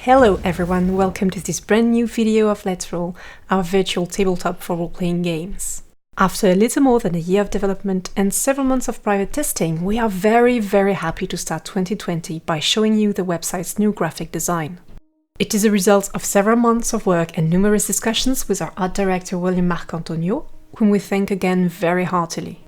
Hello everyone, welcome to this brand new video of Let's Roll, our virtual tabletop for role-playing games. After a little more than a year of development and several months of private testing, we are very happy to start 2020 by showing you the website's new graphic design. It is a result of several months of work and numerous discussions with our art director William Marcantonio, whom we thank again very heartily.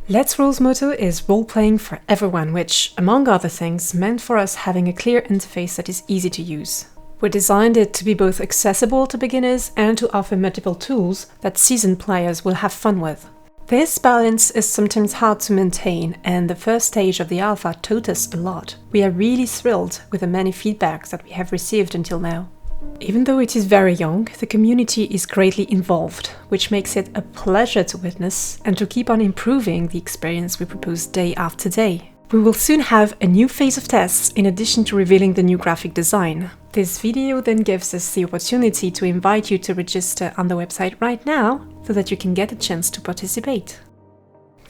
Let's Roll's motto is role-playing for everyone, which, among other things, meant for us having a clear interface that is easy to use. We designed it to be both accessible to beginners and to offer multiple tools that seasoned players will have fun with. This balance is sometimes hard to maintain, and the first stage of the alpha taught us a lot. We are really thrilled with the many feedbacks that we have received until now. Even though it is very young, the community is greatly involved, which makes it a pleasure to witness and to keep on improving the experience we propose day after day. We will soon have a new phase of tests in addition to revealing the new graphic design. This video then gives us the opportunity to invite you to register on the website right now so that you can get a chance to participate.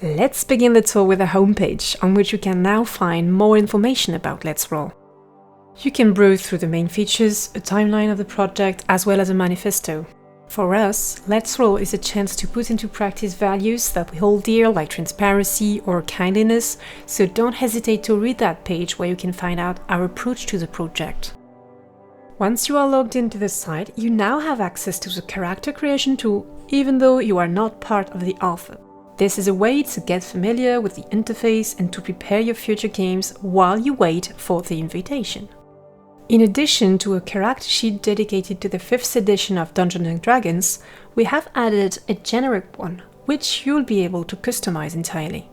Let's begin the tour with a homepage on which you can now find more information about Let's Roll. You can browse through the main features, a timeline of the project, as well as a manifesto. For us, Let's Roll is a chance to put into practice values that we hold dear, like transparency or kindliness, so don't hesitate to read that page where you can find out our approach to the project. Once you are logged into the site, you now have access to the character creation tool, even though you are not part of the alpha. This is a way to get familiar with the interface and to prepare your future games while you wait for the invitation. In addition to a character sheet dedicated to the 5th edition of Dungeons & Dragons, we have added a generic one, which you'll be able to customize entirely.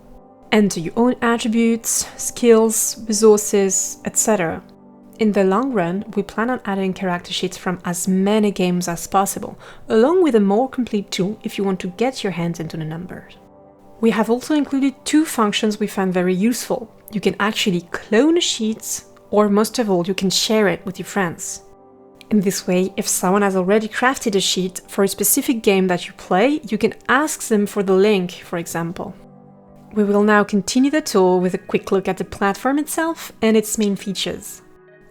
Enter your own attributes, skills, resources, etc. In the long run, we plan on adding character sheets from as many games as possible, along with a more complete tool if you want to get your hands into the numbers. We have also included 2 functions we find very useful. You can actually clone a sheet, or most of all, you can share it with your friends. In this way, if someone has already crafted a sheet for a specific game that you play, you can ask them for the link, for example. We will now continue the tour with a quick look at the platform itself and its main features.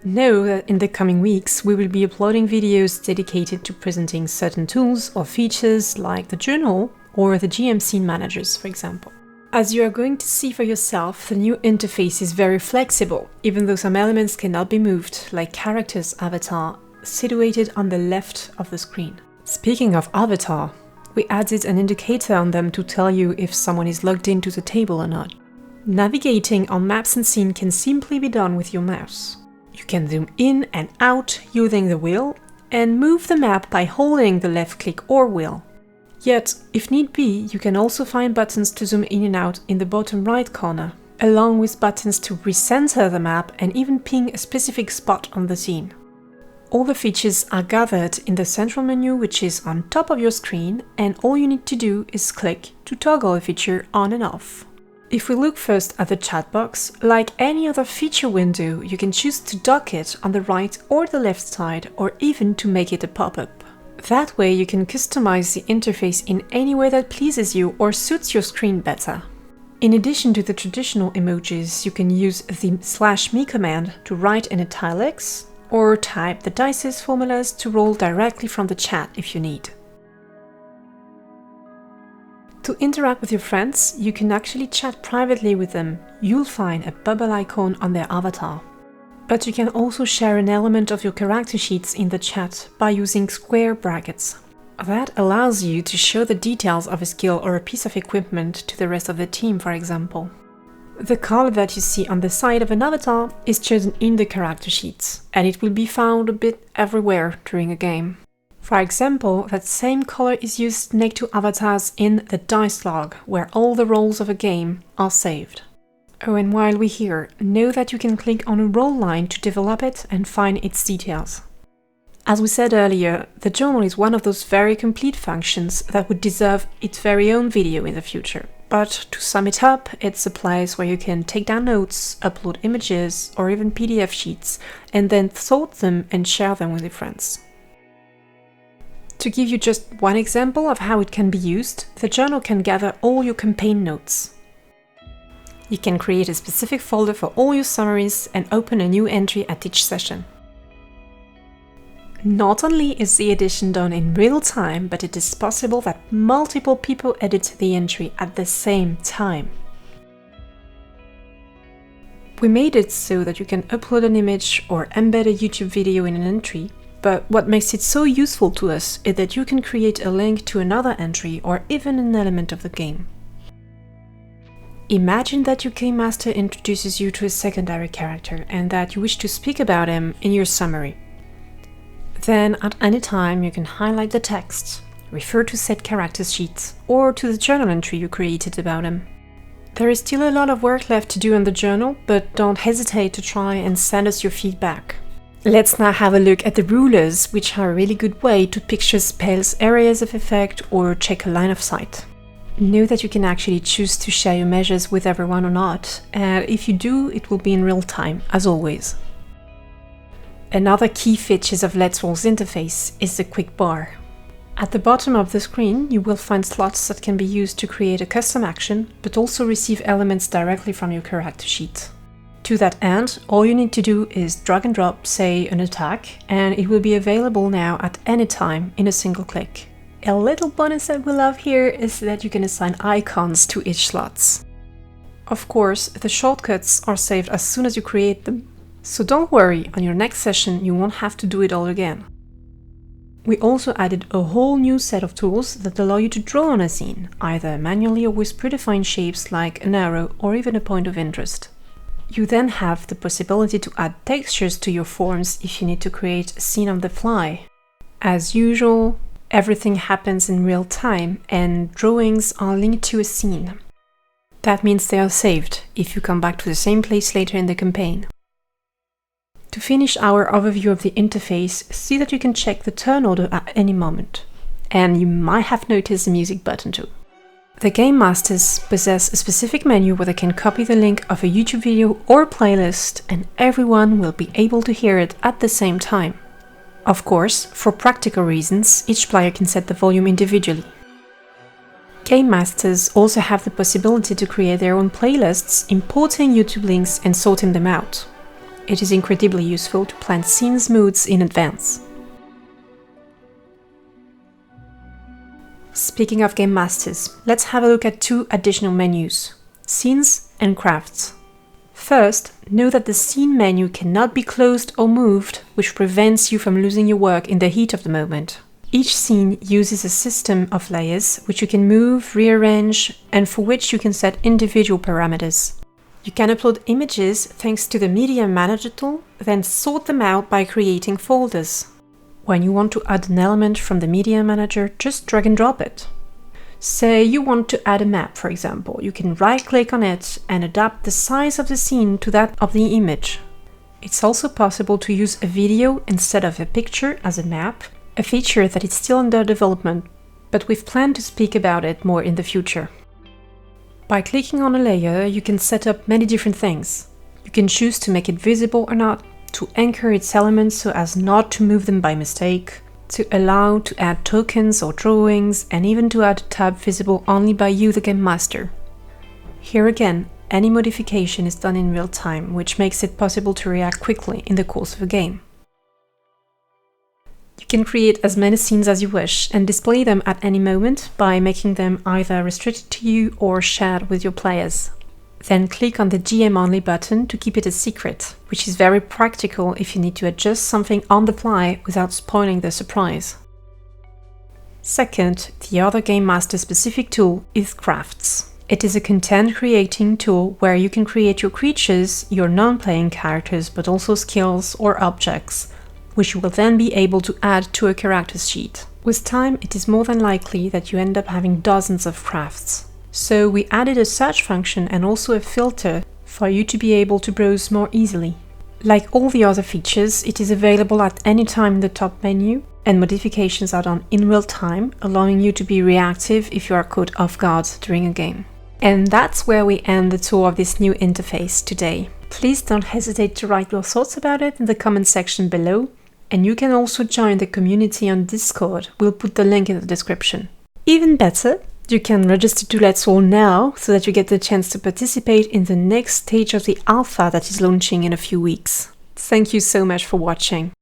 Know that in the coming weeks, we will be uploading videos dedicated to presenting certain tools or features like the journal or the GM scene managers, for example. As you are going to see for yourself, the new interface is very flexible, even though some elements cannot be moved, like character's avatar, situated on the left of the screen. Speaking of avatar, we added an indicator on them to tell you if someone is logged into the table or not. Navigating on maps and scene can simply be done with your mouse. You can zoom in and out using the wheel, and move the map by holding the left click or wheel. Yet, if need be, you can also find buttons to zoom in and out in the bottom right corner, along with buttons to recenter the map and even ping a specific spot on the scene. All the features are gathered in the central menu, which is on top of your screen, and all you need to do is click to toggle a feature on and off. If we look first at the chat box, like any other feature window, you can choose to dock it on the right or the left side, or even to make it a pop-up. That way you can customize the interface in any way that pleases you or suits your screen better. In addition to the traditional emojis, you can use the /me command to write in italics, or type the dice's formulas to roll directly from the chat if you need. To interact with your friends, you can actually chat privately with them. You'll find a bubble icon on their avatar. But you can also share an element of your character sheets in the chat by using square brackets. That allows you to show the details of a skill or a piece of equipment to the rest of the team, for example. The color that you see on the side of an avatar is chosen in the character sheets, and it will be found a bit everywhere during a game. For example, that same color is used next to avatars in the dice log, where all the rolls of a game are saved. Oh, and while we're here, know that you can click on a roll line to develop it and find its details. As we said earlier, the journal is one of those very complete functions that would deserve its very own video in the future. But to sum it up, it's a place where you can take down notes, upload images, or even PDF sheets, and then sort them and share them with your friends. To give you just one example of how it can be used, the journal can gather all your campaign notes. You can create a specific folder for all your summaries and open a new entry at each session. Not only is the edition done in real time, but it is possible that multiple people edit the entry at the same time. We made it so that you can upload an image or embed a YouTube video in an entry, but what makes it so useful to us is that you can create a link to another entry or even an element of the game. Imagine that your game master introduces you to a secondary character and that you wish to speak about him in your summary. Then at any time you can highlight the text, refer to said character sheet, or to the journal entry you created about him. There is still a lot of work left to do on the journal, but don't hesitate to try and send us your feedback. Let's now have a look at the rulers, which are a really good way to picture spells, areas of effect, or check a line of sight. Know that you can actually choose to share your measures with everyone or not, and if you do, it will be in real time, as always. Another key feature of Let's Roll's interface is the quick bar. At the bottom of the screen, you will find slots that can be used to create a custom action, but also receive elements directly from your character sheet. To that end, all you need to do is drag and drop, say, an attack, and it will be available now at any time in a single click. A little bonus that we love here is that you can assign icons to each slots. Of course, the shortcuts are saved as soon as you create them, so don't worry, on your next session you won't have to do it all again. We also added a whole new set of tools that allow you to draw on a scene, either manually or with predefined shapes like an arrow or even a point of interest. You then have the possibility to add textures to your forms if you need to create a scene on the fly. As usual, everything happens in real time and drawings are linked to a scene. That means they are saved if you come back to the same place later in the campaign. To finish our overview of the interface, see that you can check the turn order at any moment. And you might have noticed the music button too. The Game Masters possess a specific menu where they can copy the link of a YouTube video or playlist, and everyone will be able to hear it at the same time. Of course, for practical reasons, each player can set the volume individually. Game Masters also have the possibility to create their own playlists, importing YouTube links and sorting them out. It is incredibly useful to plan scenes moods in advance. Speaking of Game Masters, let's have a look at two additional menus: Scenes and Crafts. First, know that the Scene menu cannot be closed or moved, which prevents you from losing your work in the heat of the moment. Each scene uses a system of layers, which you can move, rearrange, and for which you can set individual parameters. You can upload images thanks to the Media Manager tool, then sort them out by creating folders. When you want to add an element from the Media Manager, just drag and drop it. Say you want to add a map, for example. You can right-click on it and adapt the size of the scene to that of the image. It's also possible to use a video instead of a picture as a map, a feature that is still under development, but we've planned to speak about it more in the future. By clicking on a layer, you can set up many different things. You can choose to make it visible or not, to anchor its elements so as not to move them by mistake, to allow to add tokens or drawings, and even to add a tab visible only by you, the Game Master. Here again, any modification is done in real time, which makes it possible to react quickly in the course of a game. You can create as many scenes as you wish and display them at any moment by making them either restricted to you or shared with your players. Then click on the GM Only button to keep it a secret, which is very practical if you need to adjust something on the fly without spoiling the surprise. Second, the other Game Master specific tool is Crafts. It is a content creating tool where you can create your creatures, your non-playing characters, but also skills or objects, which you will then be able to add to a character's sheet. With time, it is more than likely that you end up having dozens of crafts. So we added a search function and also a filter for you to be able to browse more easily. Like all the other features, it is available at any time in the top menu, and modifications are done in real time, allowing you to be reactive if you are caught off guard during a game. And that's where we end the tour of this new interface today. Please don't hesitate to write your thoughts about it in the comment section below, and you can also join the community on Discord. We'll put the link in the description. Even better, you can register to Let's Roll now so that you get the chance to participate in the next stage of the alpha that is launching in a few weeks. Thank you so much for watching.